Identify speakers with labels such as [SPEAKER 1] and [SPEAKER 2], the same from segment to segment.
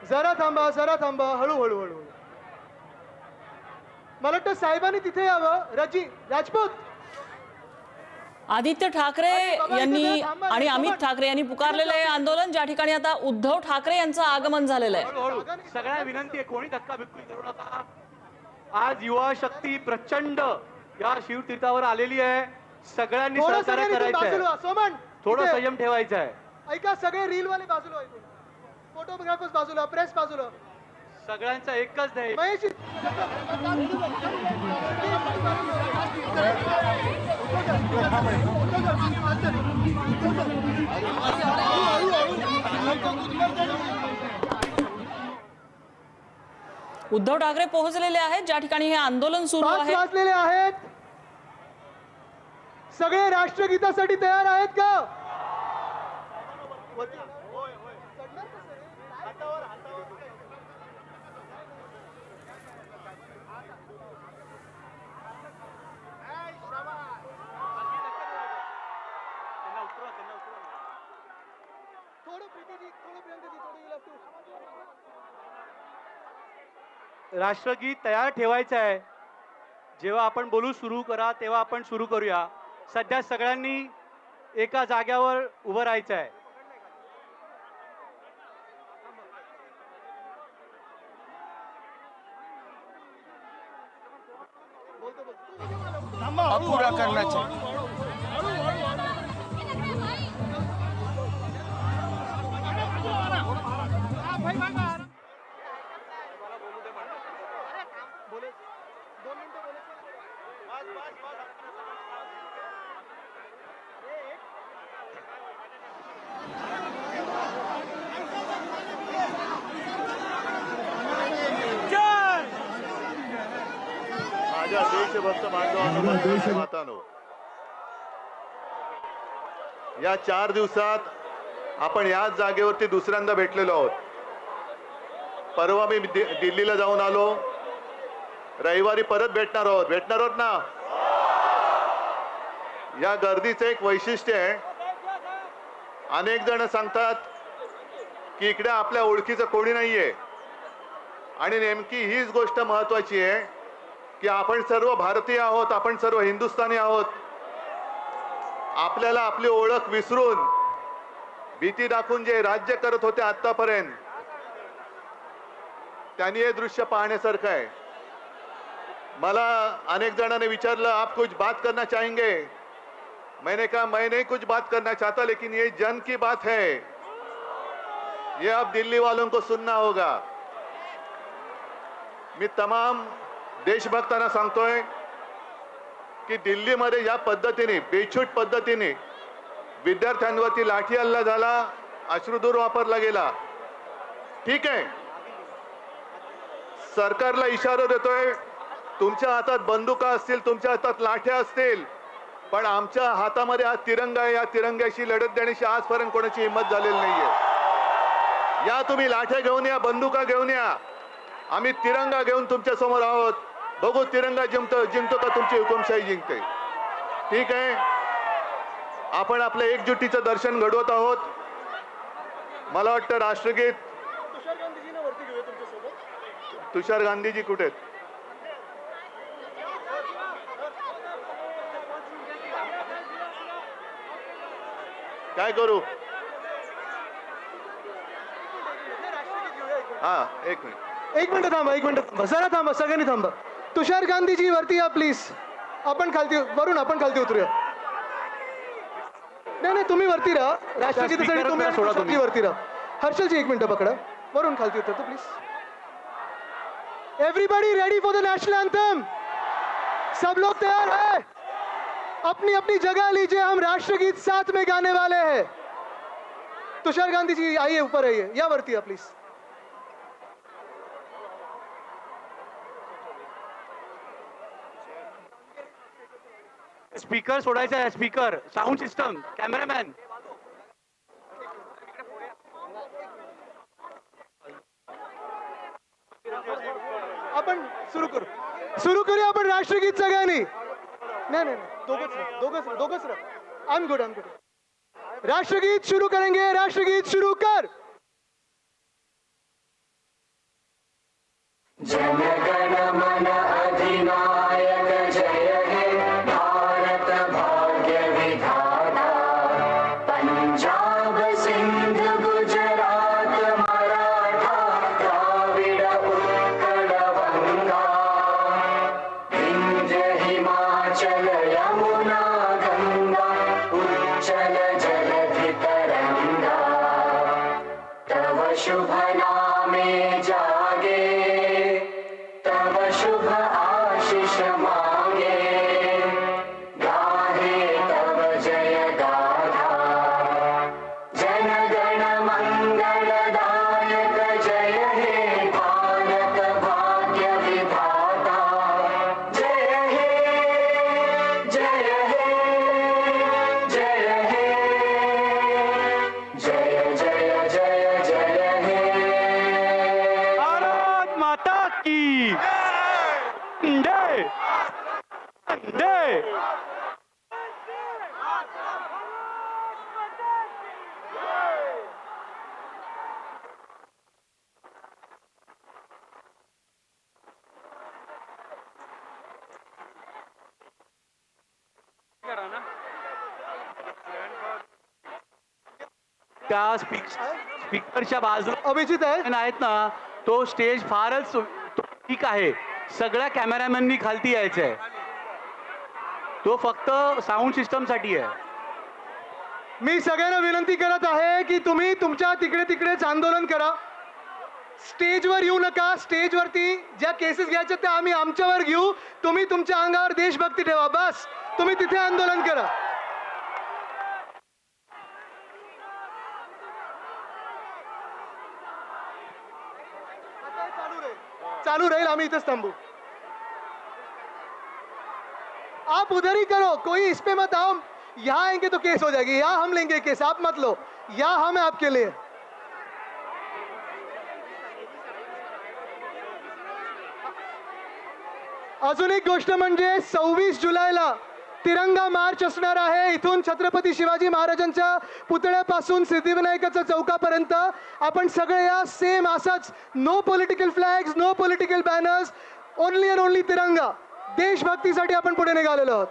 [SPEAKER 1] जरा थांबा, जरा थांबा, हळूहळू हळू. मला वाटतं साहेबांनी तिथे यावं. राजपूत.
[SPEAKER 2] आदित्य ठाकरे यांनी आणि अमित ठाकरे यांनी पुकारलेलं आहे आंदोलन, ज्या ठिकाणी आता उद्धव ठाकरे यांचं आगमन झालेलं आहे.
[SPEAKER 3] सगळ्या विनंती आहे, कोणी धक्काबुक्की करू नका. आज युवा शक्ती प्रचंड या शिवतीर्थावर आलेली आहे. सगळ्यांनी सहकार्य करायचं,
[SPEAKER 1] सोमन
[SPEAKER 3] थोडं संयम ठेवायचा आहे.
[SPEAKER 1] ऐका, सगळे रील वाले बाजूला, फोटोग्राफर्स बाजूला, प्रेस बाजूला.
[SPEAKER 3] सगळ्यांचा एकच ध्येय.
[SPEAKER 1] महेश
[SPEAKER 2] उद्धव ठाकरे पोहोचलेले आहेत ज्या ठिकाणी हे आंदोलन सुरू आहे.
[SPEAKER 1] वाजलेले आहेत. सगळे राष्ट्रगीतासाठी तयार आहेत का?
[SPEAKER 3] राष्ट्रगीत तयार ठेवायचं आहे. जेव्हा आपण बोलू सुरू करा तेव्हा आपण सुरू करूया. सध्या सगळ्यांनी एका जाग्यावर उभं राहायचं आहे.
[SPEAKER 4] पूरा करना चाहिए.
[SPEAKER 5] माझ्या देशभक्त बांधवांनो, मातांनो, या 4 दिवसात आपण याच जागेवरती दुसऱ्यांदा भेटलेलो आहोत. परवा मी दिल्लीला जाऊन आलो. रविवारी परत भेटणार आहोत ना. या गर्दीचं एक वैशिष्ट्य आहे. अनेक जण सांगतात की इकडे आपल्या ओळखीचं कोणी नाहीये, आणि नेमकी हीच गोष्ट महत्वाची आहे की आपण सर्व भारतीय आहोत, आपण सर्व हिंदुस्थानी आहोत. आपल्याला आपली ओळख विसरून भीती दाखवून जे राज्य करत होते आतापर्यंत, त्यांनी हे दृश्य पाहण्यासारखं आहे. मला अनेक जणांनी विचारलं, आप कुछ बात करना चाहेंगे? मैंने कहा मैं नहीं कुछ बात करना चाहता, लेकिन ये जन की बात है, ये अब दिल्ली वालों को सुनना होगा. मी तमाम देशभक्तांना सांगतोय की दिल्लीमध्ये या पद्धतीने, बेछूट पद्धतीने विद्यार्थ्यांवरती लाठी हल्ला झाला, अश्रुधूर वापरला गेला. ठीक आहे, सरकारला इशारा देतोय, तुमच्या हातात बंदुका असतील, तुमच्या हातात लाठ्या असतील, पण आमच्या हातामध्ये हा तिरंगा आहे. या तिरंग्याशी लढत देण्याची आजपर्यंत कोणाची हिंमत झालेली नाहीये. या तुम्ही लाठ्या घेऊन या, बंदुका घेऊन या, आम्ही तिरंगा घेऊन तुमच्या समोर आहोत. बघू तिरंगा जिंकतो का तुमची हुकुमशाही जिंकते. ठीक आहे, आपण आपल्या एकजुटीचं दर्शन घडवत आहोत. मला वाटतं राष्ट्रगीत तुषार गांधीजी कुठे आहेत? काय करू? हा, एक मिनिट
[SPEAKER 1] थांबा, जरा थांबा, सगळ्यांनी थांबा. तुषार गांधीजी वरती या प्लीज. आपण खालती उतरूया. नाही, तुम्ही वरती राहा. राष्ट्रगीतासाठी तुम्ही वरती राहा. हर्षलजी 1 मिनिट पकडा. वरून खालती उतरतो please. Everybody ready for the national anthem? सब लोग तैयार है? अपनी अपनी जगह लीजिए, हम राष्ट्रगीत साथ में गाने वाले हैं. तुषार गांधी जी आइए, ऊपर आइए, या वरती या प्लीज.
[SPEAKER 3] स्पीकर सोडायचा आहे, स्पीकर, साऊंड सिस्टम, कॅमेरामॅन.
[SPEAKER 1] आपण सुरू करूया आपण राष्ट्रगीत सगळ्यांनी. नहीं, दोगच रहा. I am good. राष्ट्रगीत शुरू करेंगे. राष्ट्रगीत शुरू कर.
[SPEAKER 4] जनगण मन अधिनायक जय हे भारत भाग्य विधाता पंजाब सिंध गुजरात मराठा द्राविड उत्कल गंगा विंध्य हिमाचल यमुना गंगा उच्चल जलधि तरंगा तव शुभ नामे जागे तव शुभ आशीष मांगे गाहे तव जय गाथा जनगण मंगलदायक जय हे भारत भाग्य विधाता जय हे जय हे जय हे जय जय जय जय हे
[SPEAKER 3] भारत माता की जय जय त्या स्पीकरच्या बाजूला
[SPEAKER 1] अभिजित आहे
[SPEAKER 3] आहेत ना, तो स्टेज फारच ठीक आहे. सगळ्या कॅमेरामॅननी खालती यायचं आहे. तो फक्त साऊंड सिस्टम साठी आहे.
[SPEAKER 1] मी सगळ्यांना विनंती करत आहे की तुम्ही तुमच्या तिकडेच आंदोलन करा. स्टेजवर येऊ नका. स्टेजवरती ज्या केसेस घ्यायच्या त्या आम्ही आमच्यावर घेऊ. तुम्ही तुमच्या अंगावर देशभक्ती ठेवा. बस तुम्ही तिथे आंदोलन करा. चालू रहेल. आम्ही इथेच थांबू. आप उधर ही करो. कोई इस पे मत आओ. यहाँ आएंगे तो केस हो जाएगी. यहाँ हम लेंगे केस. आप मत लो. यहाँ हम है आपके लिए. अजून एक गोष्ट म्हणजे 26 जुलैला तिरंगा मार्च असणार आहे. इथून छत्रपती शिवाजी महाराजांच्या पुतळ्यापासून सिद्धिविनायकाच्या चौकापर्यंत आपण सगळे या सेम असंच no political flags, no political banners, only and only तिरंगा. देशभक्तीसाठी आपण पुढे निघालेलो आहोत.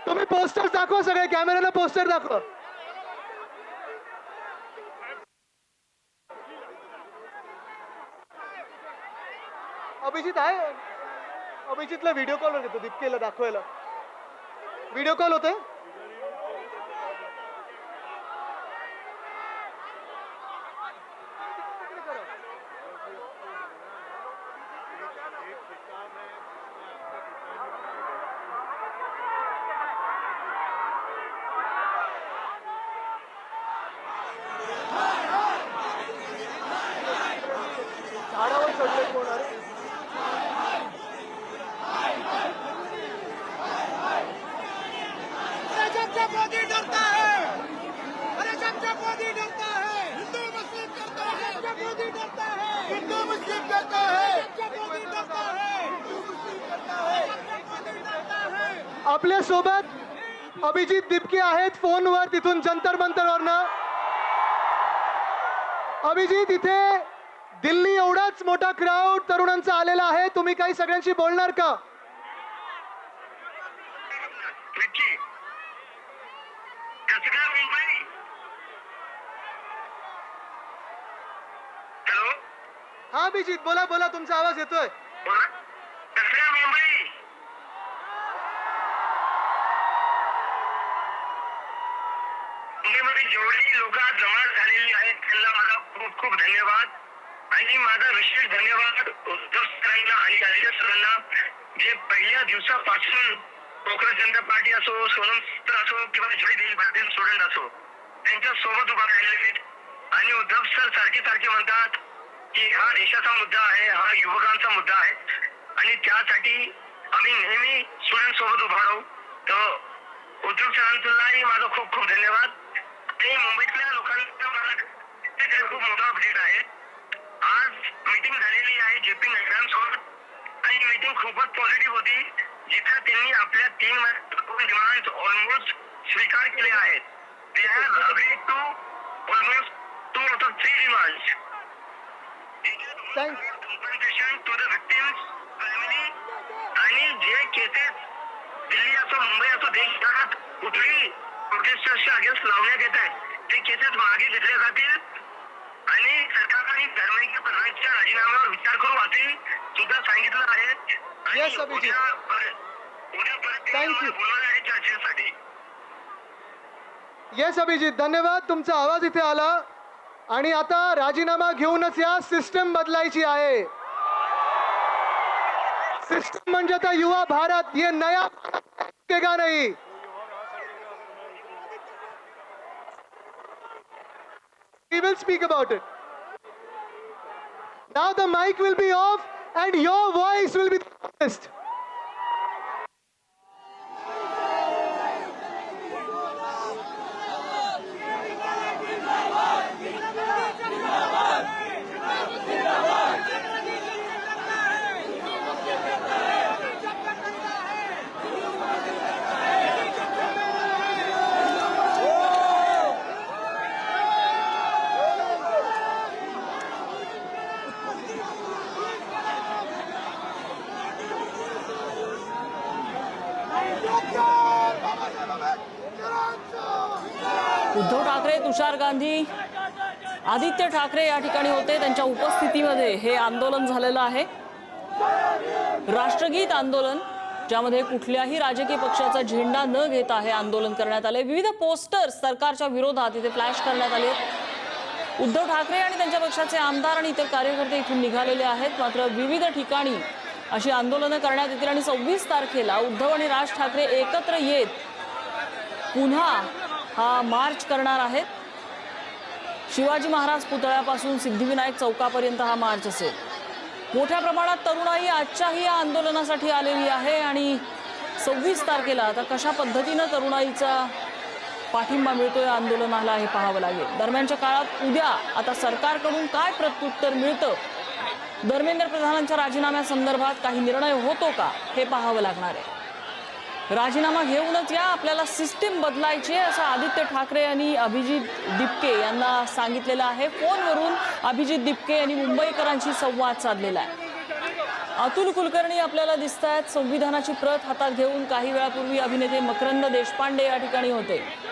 [SPEAKER 1] तुम्ही पोस्टर दाखवा. सगळे कॅमेऱ्याला पोस्टर दाखवा. अभिजित आहे. अभिजितला व्हिडिओ कॉल घेतो. दीपकेला दाखवायला व्हिडिओ कॉल होते. झाडावर चढले कोण? अरे
[SPEAKER 6] जब जब मोदी डरता है, अरे जब जब मोदी डरता है, हिंदू मुस्लिम करता है, जब मोदी डरता है, हिंदू मुस्लिम करता है, जब मोदी डरता है, हिंदू मुस्लिम करता है, जब मोदी डरता है.
[SPEAKER 1] आपल्या सोबत अभिजित दिपके आहेत फोनवर तिथून जंतर मंतरवरनं. अभिजित, इथे दिल्ली एवढाच मोठा क्राऊड तरुणांचा आलेला आहे. तुम्ही काही सगळ्यांशी बोलणार का?
[SPEAKER 7] नक्की. कसगाव मुंबई. हॅलो.
[SPEAKER 1] हा अभिजित, बोला बोला. तुमचा आवाज येतोय.
[SPEAKER 7] कसगाव मुंबई. मुंबईमध्ये जेवढी लोक जमा झालेली आहेत त्यांना माझा खूप खूप धन्यवाद. आणि माझा विशेष धन्यवाद उद्धव सरांना आणि गाडगे सरांना, जे पहिल्या दिवसापासून काँग्रेस जनता पार्टी असो, सोनम असो किंवा जय देश भारतीय स्टुडंट असो, त्यांच्या सोबत उभा राहिलेले आहेत. आणि उद्धव सर सारखे म्हणतात की हा देशाचा मुद्दा आहे, हा युवकांचा मुद्दा आहे आणि त्यासाठी आम्ही नेहमी स्टुडंट सोबत उभा राहू. तर उद्धव सरांचाही माझा खूप खूप धन्यवाद. आणि मुंबईतल्या लोकांना मला खूप मोठा अपडेट आहे. आज मीटिंग झालेली आहे जेपी नड्डांसोबत आणि मीटिंग खूपच पॉझिटिव्ह होती, जिथे त्यांनी आपल्या 3 डिमांड ऑलमोस्ट स्वीकार केले आहेत. They have agreed to almost 2 out of 3 demands.
[SPEAKER 1] Thank-
[SPEAKER 7] compensation to the victims family आणि जे केसेस दिल्ली असो मुंबई असो देशभरात कुठल्याही प्रोटेस्टर्सच्या अगेन्स्ट लावण्यात येत आहेत ते केसेस मागे घेतले जातील आणि सरकारने धर्मेंद्र प्रधानच्या राजीनाम्यावर विचार करू असे सुद्धा सांगितलं आहे. आणि
[SPEAKER 1] Yes, अभिजित.
[SPEAKER 7] उद्या परत ते
[SPEAKER 1] Thank you.
[SPEAKER 7] बोलवणार आहे चर्चेसाठी.
[SPEAKER 1] येस अभिजित, धन्यवाद. तुमचा आवाज इथे आला आणि आता राजीनामा घेऊनच या, सिस्टम बदलायची आहे. सिस्टम म्हणजे आता युवा भारत, ये नया का नहीं. We will speak about it. Now the mic will be off and your voice will be the loudest.
[SPEAKER 2] Uddhav Thackeray, तुषार गांधी, आदित्य ठाकरे या ठिकाणी होते. त्यांच्या उपस्थितीमध्ये हे आंदोलन झालेलं आहे. राष्ट्रगीत आंदोलन, ज्यामध्ये कुठल्याही राजकीय पक्षाचा झेंडा न घेता हे आंदोलन करण्यात आले. विविध पोस्टर्स सरकारच्या विरोधात इथे फ्लॅश करण्यात आले. उद्धव ठाकरे आणि त्यांच्या पक्षाचे आमदार आणि इतर कार्यकर्ते इथून निघालेले आहेत. मात्र विविध ठिकाणी अशी आंदोलनं करण्यात येतील आणि 26 तारखेला उद्धव आणि राज ठाकरे एकत्र येत पुन्हा हा मार्च करणार आहेत. शिवाजी महाराज पुतळ्यापासून सिद्धिविनायक चौकापर्यंत हा मार्च असेल. मोठ्या प्रमाणात तरुणाई आजच्याही या आंदोलनासाठी आलेली आहे आणि 26 तारखेला आता कशा पद्धतीनं तरुणाईचा पाठिंबा मिळतोय आंदोलनाला हे पाहावं लागेल. दरम्यानच्या काळात उद्या आता सरकारकडून काय प्रत्युत्तर मिळतं, धर्मेंद्र प्रधानांच्या राजीनाम्यासंदर्भात काही निर्णय होतो का हे पाहावं लागणार आहे. राजीनामा घेऊनच या, आपल्याला सिस्टीम बदलायची आहे असं आदित्य ठाकरे यांनी अभिजित दिपके यांना सांगितलेलं आहे. फोनवरून अभिजित दिपके यांनी मुंबईकरांशी संवाद साधलेला आहे. अतुल कुलकर्णी आपल्याला दिसत आहेत संविधानाची प्रत हातात घेऊन. काही वेळापूर्वी अभिनेते मकरंद देशपांडे या ठिकाणी होते.